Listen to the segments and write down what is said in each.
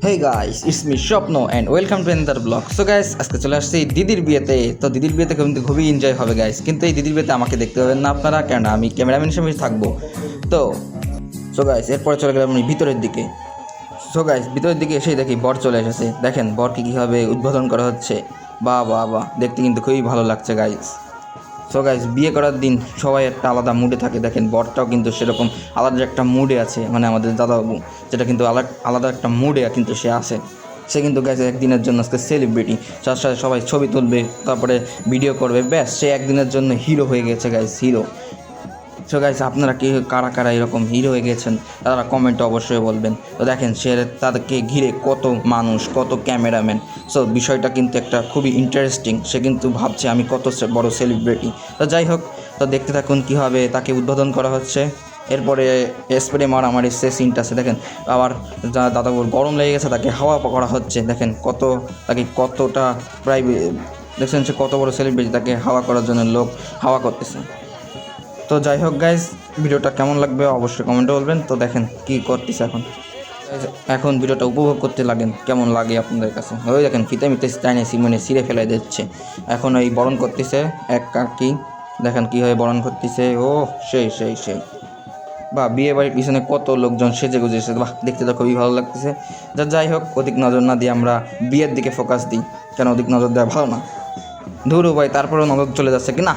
Hey guys, it's me স্বপ্ন and welcome to another blog. So guys, আজকে চলে আসছি দিদির বিয়েতে। তো দিদির বিয়েতে কিন্তু খুবই এনজয় হবে গাইস, কিন্তু এই দিদির বিয়েতে আমাকে দেখতে পাবেন না আপনারা, কেন আমি ক্যামেরাম্যান হিসেবে থাকবো। তো সো গাইস, এরপরে চলে গেলাম আমি ভিতরের দিকে। সো গাইস, ভিতরের দিকে এসেই দেখি বর চলে এসেছে। দেখেন বরকে কীভাবে উদ্বোধন করা হচ্ছে। বাহ বাহ বাহ, দেখতে কিন্তু খুবই ভালো লাগছে গাইস। সো গাইস, বিয়ে করার দিন সবাই একটা আলাদা মুডে থাকে। দেখেন বরটাও কিন্তু সেরকম আলাদা একটা মুডে আছে, মানে আমাদের দাদাবাবু যেটা কিন্তু আলাদা একটা মুডে কিন্তু সে আছে। সে কিন্তু গাইস একদিনের জন্য আজকে সেলিব্রিটি, তার সাথে সবাই ছবি তুলবে, তারপরে ভিডিও করবে, ব্যাস সে একদিনের জন্য হিরো হয়ে গেছে গাইস, হিরো। সো গাইস, আপনারা কি কারা কারা এরকম হিরো হয়ে গেছেন তারা কমেন্টে অবশ্যই বলবেন। তো দেখেন সে তাদেরকে ঘিরে কত মানুষ, কত ক্যামেরাম্যান। সো বিষয়টা কিন্তু একটা খুবই ইন্টারেস্টিং। সে কিন্তু ভাবছে আমি কত বড় সেলিব্রিটি। তো যাই হোক, তো দেখতে থাকুন কীভাবে তাকে উদ্বোধন করা হচ্ছে। এরপরে স্প্রে মারামারি সে সিনটা আছে। দেখেন আবার দাদাবুর গরম লেগে গেছে, তাকে হাওয়া করা হচ্ছে। দেখেন তাকে কতটা প্রায় দেখছেন সে কত বড় সেলিব্রিটি, তাকে হাওয়া করার জন্য লোক হাওয়া করতেছে। তো যাই হোক গাইজ, ভিডিওটা কেমন লাগবে অবশ্যই কমেন্টে বলবেন। তো দেখেন কি করতেছে এখন ভিডিওটা উপভোগ করতে লাগেন, কেমন লাগে আপনাদের কাছে। ওই দেখেন ফিতে মিতে টাইনে সিমনে ছিঁড়ে ফেলে দিচ্ছে। এখন এই বরণ করতেছে এক কাকি, দেখেন কীভাবে বরণ করতেছে। ও সেই বা বিয়ে বাড়ির পিছনে কত লোকজন সেজে গুজেছে, বাহ দেখতে তো খুবই ভালো লাগতেছে। যাই হোক, অধিক নজর না দিয়ে আমরা বিয়ের দিকে ফোকাস দিই, কেন অধিক নজর দেওয়া ভালো না। ধুরু ভাই, তারপরেও নজর চলে যাচ্ছে কি না,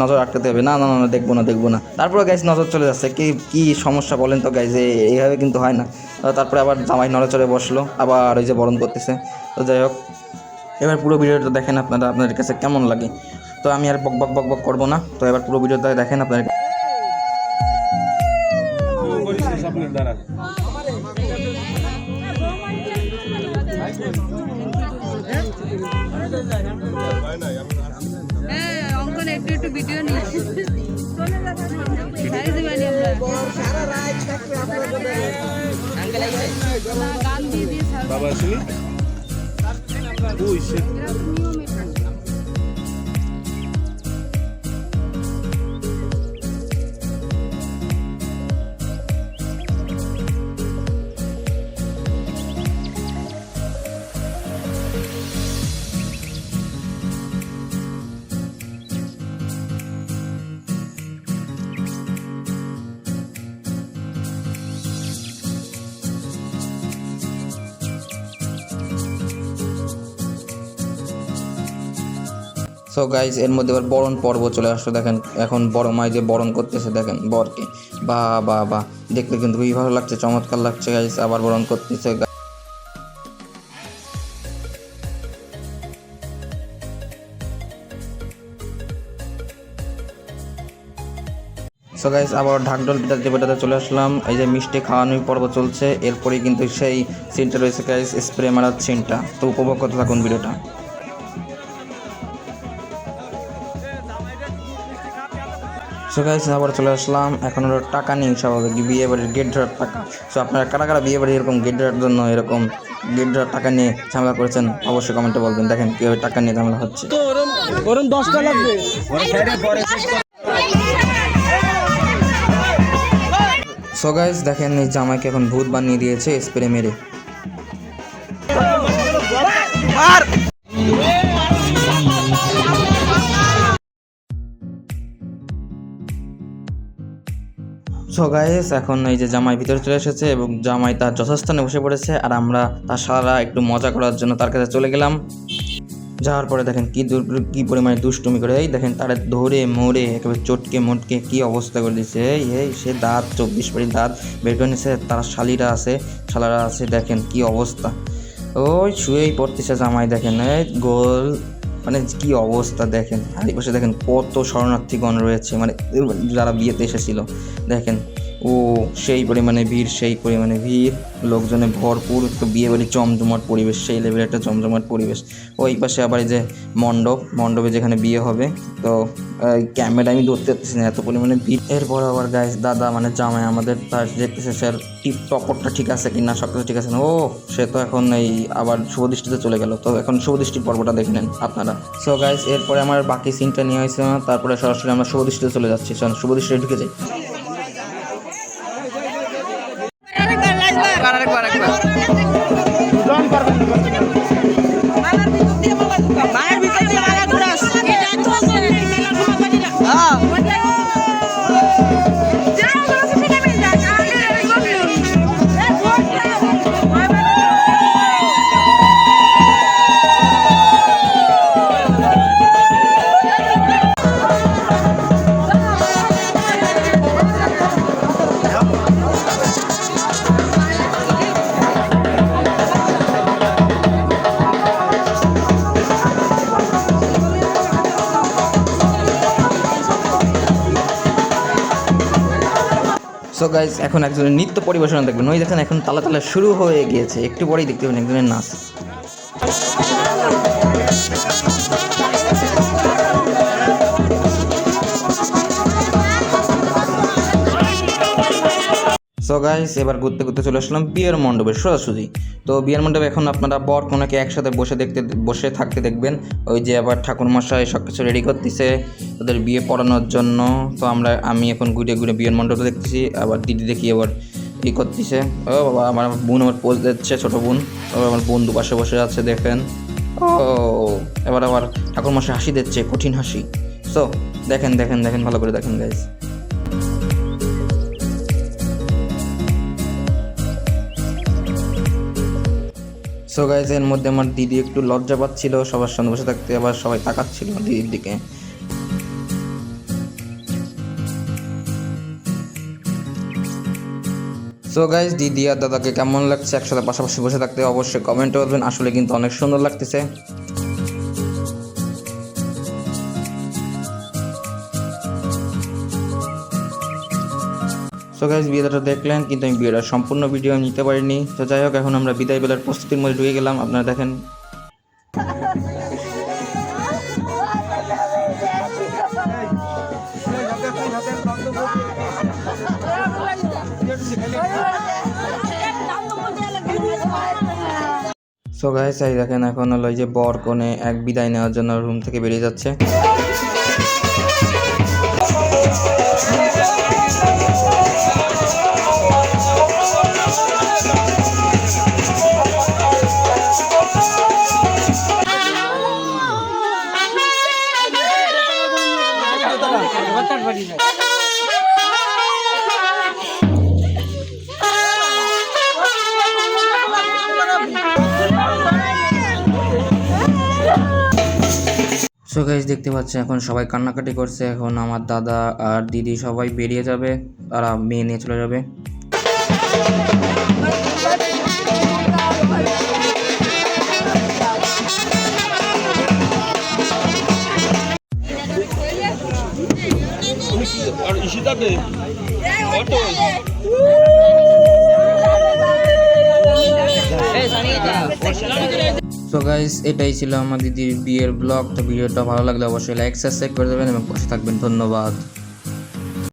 নজর আটকাতে হবে না, দেখবো না। তারপরে গাইজ নজর চলে যাচ্ছে, কি সমস্যা বলেন তো গাইজ, এইভাবে কিন্তু হয় না। তারপরে আবার জামাই নড়ে বসলো, আবার ওই যে বরণ করতেছে। তো যাই হোক, এবার পুরো ভিডিওটা দেখেন আপনাদের কাছে কেমন লাগে। তো আমি আর বক করবো না, তো এবার পুরো ভিডিওটা দেখেন আপনাদের। অঙ্কন একটু ভিডিও নিয়ে গান দিয়ে দিয়ে বাবা শুনি। সো গাইজ, এর মধ্যে এবার বরণ পর্ব চলে আসলো। দেখেন এখন বড় মাই যে বরণ করতেছে, দেখেন বরকে, বা দেখতে কিন্তু খুবই ভালো লাগছে, চমৎকার লাগছে গাইজ। আবার বরণ করতেছে। সো গাইজ, আবার ঢাকঢোল পেটাতে চলে আসলাম। এই যে মিষ্টি খাওয়ানোর পর্ব চলছে, এরপরেই কিন্তু সেই সিনটা রয়েছে গাইজ, স্প্রে মারার সিনটা। তো উপভোগ করতে থাকুন ভিডিওটা। সো গাইস, আবার চলে আসলাম। এখন ওরা টাকা নিয়ে স্বাভাবিক বিয়ে বাড়ির গেট ধরার টাকা। সো আপনারা কারা কারা বিয়ে বাড়ি এরকম গেট ধরার জন্য এরকম গেট ধরার টাকা নিয়ে ঝামেলা করেছেন অবশ্যই কমেন্টে বলবেন। দেখেন কীভাবে টাকা নিয়ে ঝামেলা হচ্ছে। সো গাইস, দেখেন এই জামাইকে এখন ভূত বানিয়ে দিয়েছে স্প্রে মেরে। সো গাইস, এখন এই যে জামাই ভিতরে চলে এসেছে এবং জামাই তার যথাস্থানে বসে পড়েছে, আর আমরা তার সারা একটু মজা করার জন্য তার কাছে চলে গেলাম। যাওয়ার পরে দেখেন কি পরিমাণে দুষ্টুমি করে, এই দেখেন তারা ধরে মরে একেবারে চটকে মটকে কি অবস্থা করে দিচ্ছে। সে দাঁত 24 পারি দাঁত বের করে নিচ্ছে, তারা শালারা আছে, দেখেন কি অবস্থা। ওই শুয়েই পড়তেছে জামাই, দেখেন এই গোল, মানে কি অবস্থা দেখেন। আর এই পাশে দেখেন কত শরণার্থীগণ রয়েছে, মানে যারা বিয়েতে এসেছিল। দেখেন সেই পরিমাণে ভিড়, লোকজনে ভরপুর, একটু বিয়ে বাড়ি জমজমাট পরিবেশ, সেই লেভেলের একটা জমজমাট পরিবেশ। ওই পাশে আবার এই যে মণ্ডপে যেখানে বিয়ে হবে। তো ক্যামেরা আমি ধরতে পারতেছি না, এত পরিমাণে ভিড়। এরপর আবার গাইস দাদা মানে জামাই আমাদের তার দেখতেছে স্যার টপরটা ঠিক আছে কিনা, সব কিছু ঠিক আছে না। সে তো এখন এই আবার শুভদৃষ্টিতে চলে গেল। তো এখন শুভদৃষ্টির পর্বটা দেখে নেন আপনারা। সো গাইস, এরপরে আমার বাকি সিনটা নিয়ে হয়েছে না, তারপরে সরাসরি আমরা শুভদৃষ্টিতে চলে যাচ্ছি। শুভদৃষ্টিতে ঢুকে যাই। আরেকবার সো গাইস এখন একজনের নৃত্য পরিবেশনা দেখবেন, ওই দেখেন এখন তালা তালা শুরু হয়ে গিয়েছে, একটু পরেই দেখতে পাবেন একজনের নাচ। সো গাইস এবার ঘুরতে ঘুরতে চলে আসলাম বিয়ের মণ্ডপে সোজাসুজি। তো বিয়ের মণ্ডপে এখন আপনারা বর কনেকে একসাথে বসে থাকতে দেখবেন। ওই যে আবার ঠাকুরমশাই সব কিছু রেডি করতেছে তাদের বিয়ে পড়ানোর জন্য। তো আমি এখন ঘুরে ঘুরে বিয়ের মণ্ডপে দেখতেছি, আবার দিদি দেখি আবার ই করতেছে। ও বাবা, আমার বোন আবার পোজ দিচ্ছে, ছোটো বোন। আমার বন্ধু পাশে বসে আছে দেখেন। ও এবার আবার ঠাকুরমশাই হাসি দিচ্ছে, কঠিন হাসি। সো দেখেন দেখেন দেখেন, ভালো করে দেখেন গাইস। সো গাইজ এর মধ্যে আমার দিদি একটু লজ্জা পাচ্ছিল সবার সামনে বসে থাকতে, আবার সবাই তাকাচ্ছিল দিদির দিকে। সো গাইজ দিদি আর দাদাকে কেমন লাগছে একসাথে পাশাপাশি বসে থাকতে অবশ্যই কমেন্ট করবেন, আসলে কিন্তু অনেক সুন্দর লাগতেছে। সো গাইজ বিয়েটা দেখলেন, কিন্তু আমি বিয়েটার সম্পূর্ণ ভিডিও নিতে পারিনি। তো যাই হোক, এখন আমরা বিদায় বেলার প্রস্তুতির মধ্যে ঢুকে গেলাম। আপনারা দেখেন সো গাইস এই দেখেন এখন হলো যে বর কনে এক বিদায় নেওয়ার জন্য রুম থেকে বেরিয়ে যাচ্ছে। সো গাইস দেখতে পাচ্ছেন এখন সবাই কান্নাকাটি করছে। এখন আমার দাদা আর দিদি সবাই বেরিয়ে যাবে, তারা মেয়ে নিয়ে চলে যাবে। সো গাইস এটাই ছিল আমার দিদির বিয়ের ব্লগ। তো ভিডিওটা ভালো লাগলে অবশ্যই লাইক সাবস্ক্রাইব করে দেবেন এবং পাশে থাকবেন। ধন্যবাদ।